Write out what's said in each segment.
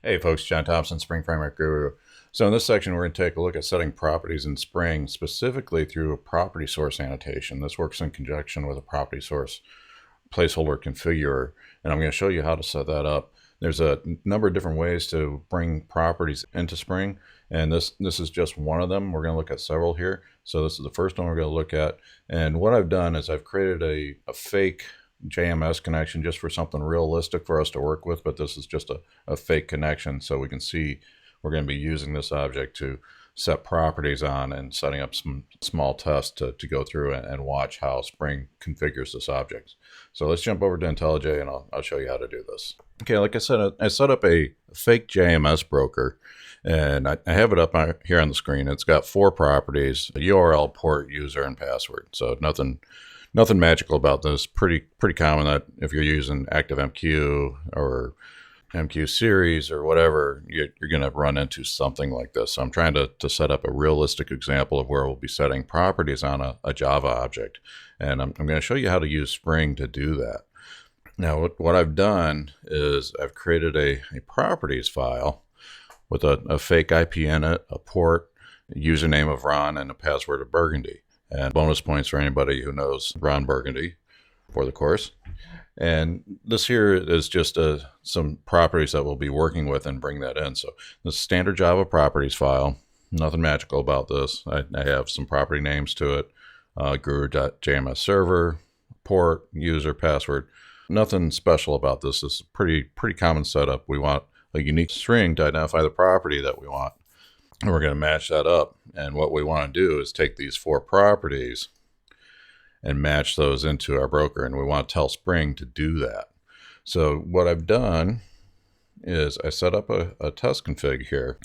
Hey folks, John Thompson, Spring Framework Guru. So in this section, we're going to take a look at setting properties in Spring, specifically through a property source annotation. This works in conjunction with a property source placeholder configurer, and I'm going to show you how to set that up. There's a number of different ways to bring properties into Spring, and this is just one of them. We're going to look at several here. So this is the first one we're going to look at, and what I've done is I've created a fake JMS connection just for something realistic for us to work with, but this is just a fake connection, so we can see we're going to be using this object to set properties on and setting up some small tests to go through and watch how Spring configures this object. So let's jump over to IntelliJ and I'll show you how to do this. Okay, like I said, I set up a fake JMS broker, and I have it up here on the screen. It's got 4 properties: a URL, port, user, and password. So nothing magical about this. Pretty common that if you're using ActiveMQ or MQ series or whatever, you're going to run into something like this. So I'm trying to set up a realistic example of where we'll be setting properties on a Java object. And I'm going to show you how to use Spring to do that. Now, what I've done is I've created a properties file with a fake IP in it, a port, a username of Ron, and a password of Burgundy. And bonus points for anybody who knows Ron Burgundy for the course. And this here is just some properties that we'll be working with and bring that in. So the standard Java properties file, nothing magical about this. I have some property names to it, guru.jms server, port, user, password. Nothing special about this. This is pretty common setup. We want a unique string to identify the property that we want, and we're going to match that up. And what we want to do is take these 4 properties and match those into our broker, and we want to tell Spring to do that. So what I've done is I set up a test config here,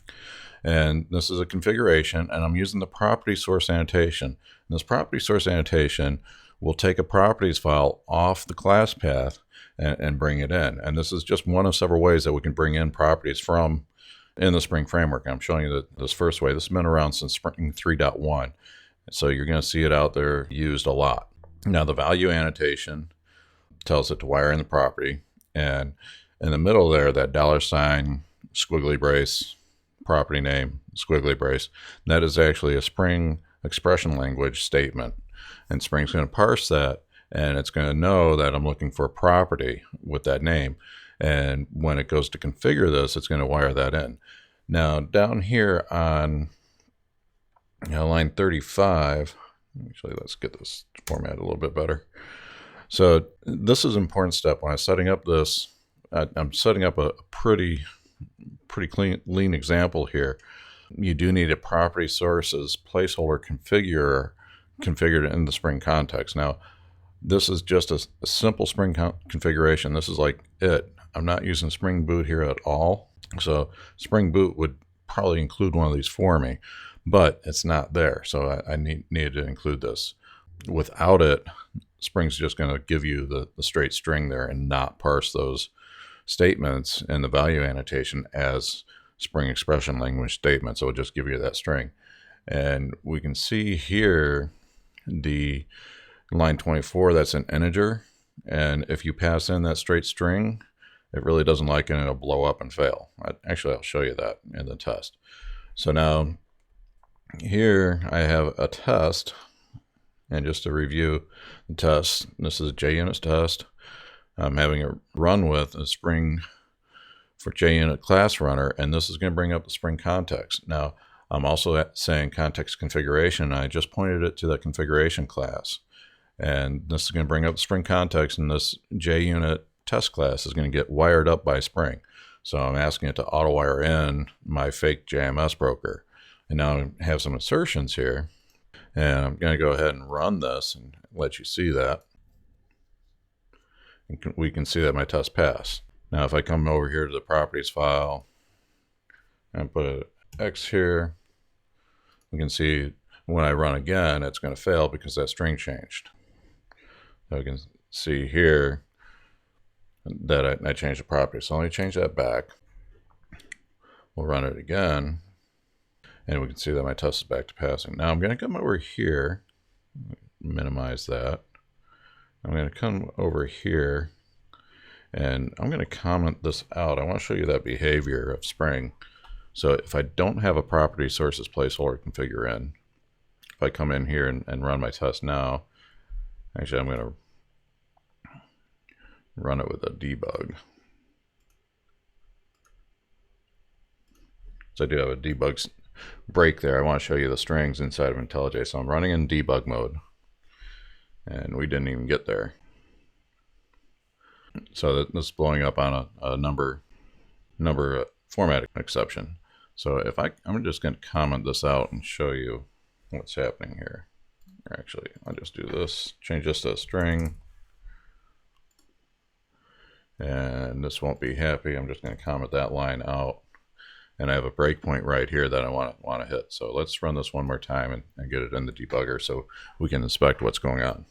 and this is a configuration, and I'm using the property source annotation. And this property source annotation will take a properties file off the class path and bring it in. And this is just one of several ways that we can bring in properties from in the Spring framework. I'm showing you this first way. This has been around since Spring 3.1. So you're going to see it out there used a lot. Now the value annotation tells it to wire in the property, and in the middle there, that $, squiggly brace, property name, squiggly brace, that is actually a Spring expression language statement. And Spring's going to parse that, and it's going to know that I'm looking for a property with that name. And when it goes to configure this, it's going to wire that in. Now down here on line 35, actually, let's get this formatted a little bit better. So this is an important step when I'm setting up this. I'm setting up a pretty clean, lean example here. You do need a property sources placeholder configurer configured in the Spring context. Now, this is just a simple Spring configuration. This is like it. I'm not using Spring Boot here at all. So Spring Boot would probably include one of these for me, but it's not there. So I needed to include this. Without it, Spring's just going to give you the straight string there and not parse those statements in the value annotation as Spring expression language statements. So it'll just give you that string. And we can see here the line 24, that's an integer. And if you pass in that straight string, it really doesn't like it and it'll blow up and fail. Actually, I'll show you that in the test. So now here I have a test, and just to review the test, this is a JUnit test. I'm having it run with a Spring for JUnit class runner, and this is going to bring up the Spring context. Now, I'm also saying context configuration, and I just pointed it to the configuration class. And this is going to bring up the Spring context, and this JUnit test class is going to get wired up by Spring. So I'm asking it to auto wire in my fake JMS broker. And now I have some assertions here, and I'm going to go ahead and run this and let you see that. And we can see that my test passed. Now if I come over here to the properties file and put an X here, we can see when I run again, it's going to fail because that string changed. So we can see here that I changed the property. So let me change that back. We'll run it again, and we can see that my test is back to passing. Now I'm going to come over here, minimize that. I'm going to come over here And I'm going to comment this out. I want to show you that behavior of Spring. So if I don't have a property sources placeholder configure in, if I come in here and run my test now, actually I'm going to run it with a debug. So I do have a debug break there. I want to show you the strings inside of IntelliJ. So I'm running in debug mode, and we didn't even get there. So this is blowing up on a number format exception. So if I'm just going to comment this out and show you what's happening here. Or actually, I'll just do this, change this to a string. And this won't be happy. I'm just going to comment that line out. And I have a breakpoint right here that I want to hit. So let's run this one more time and get it in the debugger so we can inspect what's going on.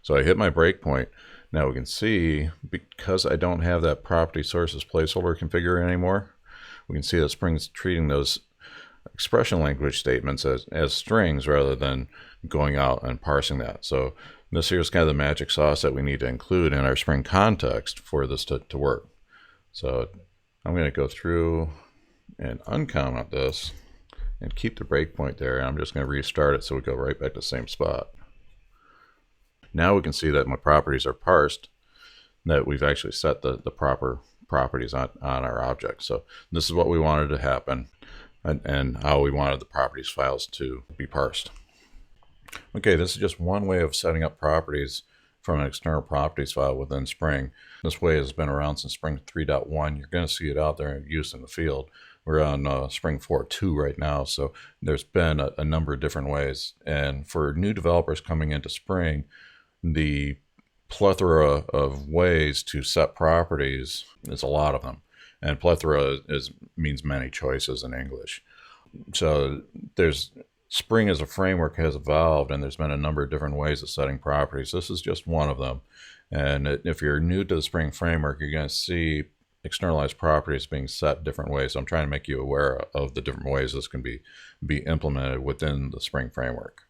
So I hit my breakpoint. Now we can see, because I don't have that property sources placeholder configured anymore, we can see that Spring's treating those expression language statements as strings rather than going out and parsing that. So this here is kind of the magic sauce that we need to include in our Spring context for this to work. So I'm going to go through and uncomment this and keep the breakpoint there. I'm just going to restart it so we go right back to the same spot. Now we can see that my properties are parsed, that we've actually set the proper properties on our object. So this is what we wanted to happen and how we wanted the properties files to be parsed. Okay, this is just one way of setting up properties from an external properties file within Spring. This way has been around since Spring 3.1. You're going to see it out there used in the field. We're on Spring 4.2 right now, so there's been a number of different ways. And for new developers coming into Spring, the plethora of ways to set properties is a lot of them. And plethora means many choices in English. So Spring as a framework has evolved, and there's been a number of different ways of setting properties. This is just one of them. And if you're new to the Spring framework, you're going to see externalized properties being set different ways. So I'm trying to make you aware of the different ways this can be implemented within the Spring framework.